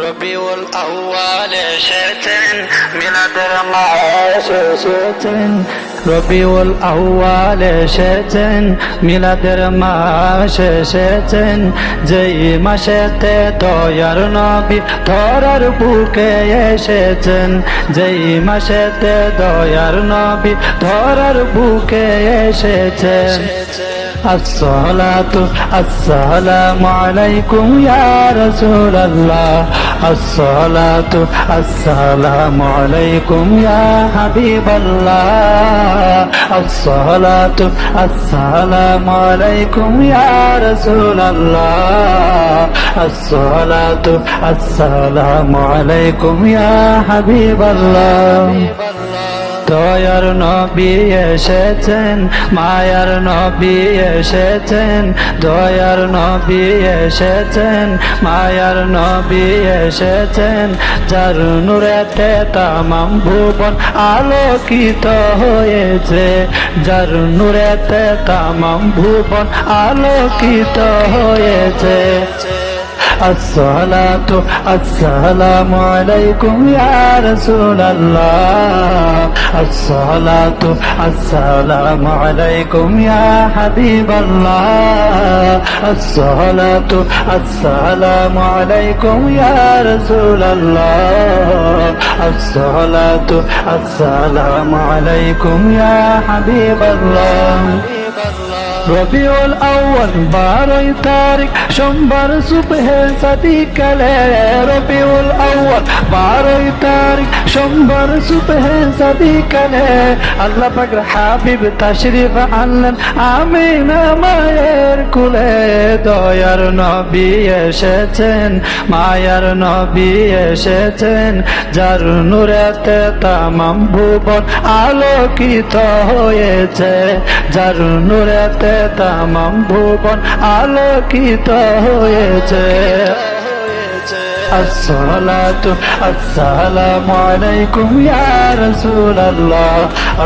রবিউল আউয়াল এসেছেন, মিলাদের মাস এসেছেন। রবিউল আউয়াল এসেছেন, মিলাদের মাস এসেছেন। যেই মাসেতে দয়ার নবী ধরার বুকে এসেছেন, যেই মাসেতে দয়ার নবী ধরার বুকে এসেছেন। আসসালাতু আসসালামু আলাইকুম ইয়া রাসূলুল্লাহ, আসসালাতু আসসালামু আলাইকুম ইয়া হাবিবাল্লাহ, আসসালাতু আসসালামু আলাইকুম ইয়া রাসূলুল্লাহ, আসসালাতু আসসালামু আলাইকুম ইয়া হাবিবাল্লাহ। দয়ার নবী এসেছেন, মায়ার নবী এসেছেন। দয়ার নবী এসেছেন, মায়ার নবী এসেছেন। যার নূরেতে তামাম ভুবন আলোকিত হয়েছে, যার নূরেতে তামাম ভুবন আলোকিত হয়েছে। আসসালাতু আসসালামু আলাইকুম ইয়া রাসূলুল্লাহ, আসসালাতু আসসালামু আলাইকুম ইয়া হাবিবাল্লাহ, আসসালাতু আসসালামু আলাইকুম ইয়া রাসূলুল্লাহ, আসসালাতু আসসালামু আলাইকুম ইয়া হাবিবাল্লাহ। রবিউল আউয়াল 12 তারিখ সোমবার সুবহে সাদিকালে, রবিউল আউয়াল 12 তারিখ সোমবার সুবহে সাদিকালে। আল্লাহ পাকের হাবিব তাশরীফ আনলেন আমিনা মায়ের কুলে। দয়ার নবী এসেছেন, মায়ার নবী এসেছেন। যার নূরেতে তামাম ভুবন আলোকিত হয়েছে, যার নূরেতে তামাম ভুবন আলোকিত হয়েছে। আসসালাতু আসসালামু আলাইকুম ইয়া রাসূলুল্লাহ,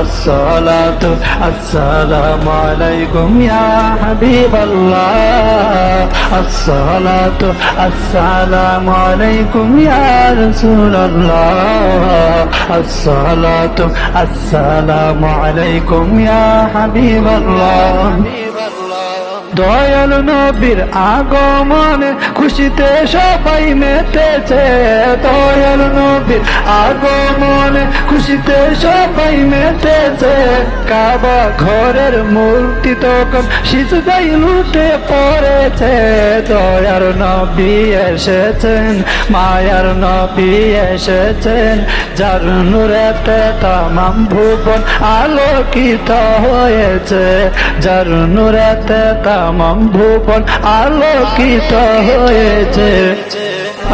আসসালাতু আসসালামু আলাইকুম ইয়া হাবিবাল্লাহ, আসসালাতু আসসালামু আলাইকুম ইয়া রাসূলুল্লাহ, আসসালাতু আসসালামু আলাইকুম ইয়া হাবিবাল্লাহ। দয়াল নবীর আগমনে খুশিতে সবাই মেতেছে, দয়াল নবীর আগমনে খুশিতে সবাই মেতেছে। কাবা ঘরের মূর্তি তখন সিজদায় লুটে পড়েছে। দয়ার নবী এসেছেন, মায়ার নবী এসেছেন। যার নূরেতে তামাম ভুবন আলোকিত হয়েছে, যার নূরেতে তামাম ভুবন আলোকিত হয়েছে।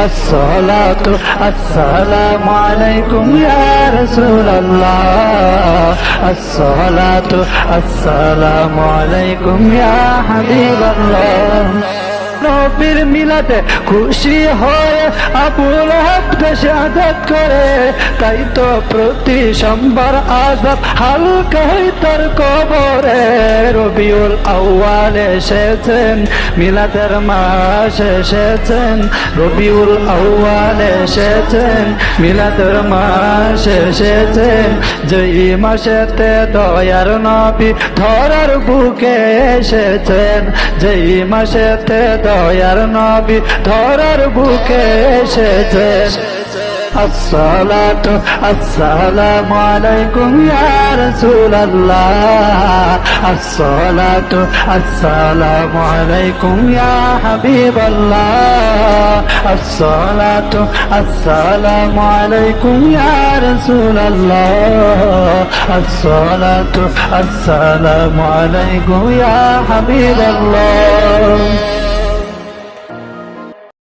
আসসালাতু আসসালামু আলাইকুম ইয়া রাসূলুল্লাহ, আসসালাতু আসসালামু আলাইকুম ইয়া হাবিবাল্লাহ। নবীর মিলাদে খুশি হয়ে আবু লাহাব শাহাদাত করে, তাই তো প্রতি সোমবার আযাব হালকা হয় তার কবরে। রবিউল আউয়াল এসেছেন, মিলাদের মাস এসেছেন। রবিউল আউয়াল এসেছেন, মিলাদের মাস এসেছেন। যেই মাসেতে দয়ার নবী ধরার বুকে এসেছেন, যেই মাসেতে দয়ার নবী ধরার বুকে এসেছেন। আসসালাতু আসসালামু আলাইকুম ইয়া রাসূলুল্লাহ, আসসালাতু আসসালামু আলাইকুম ইয়া হাবিবাল্লাহ, আসসালাতু আসসালামু আলাইকুম ইয়া রাসূলুল্লাহ, আসসালাতু আসসালামু আলাইকুম ইয়া হাবিবাল্লাহ।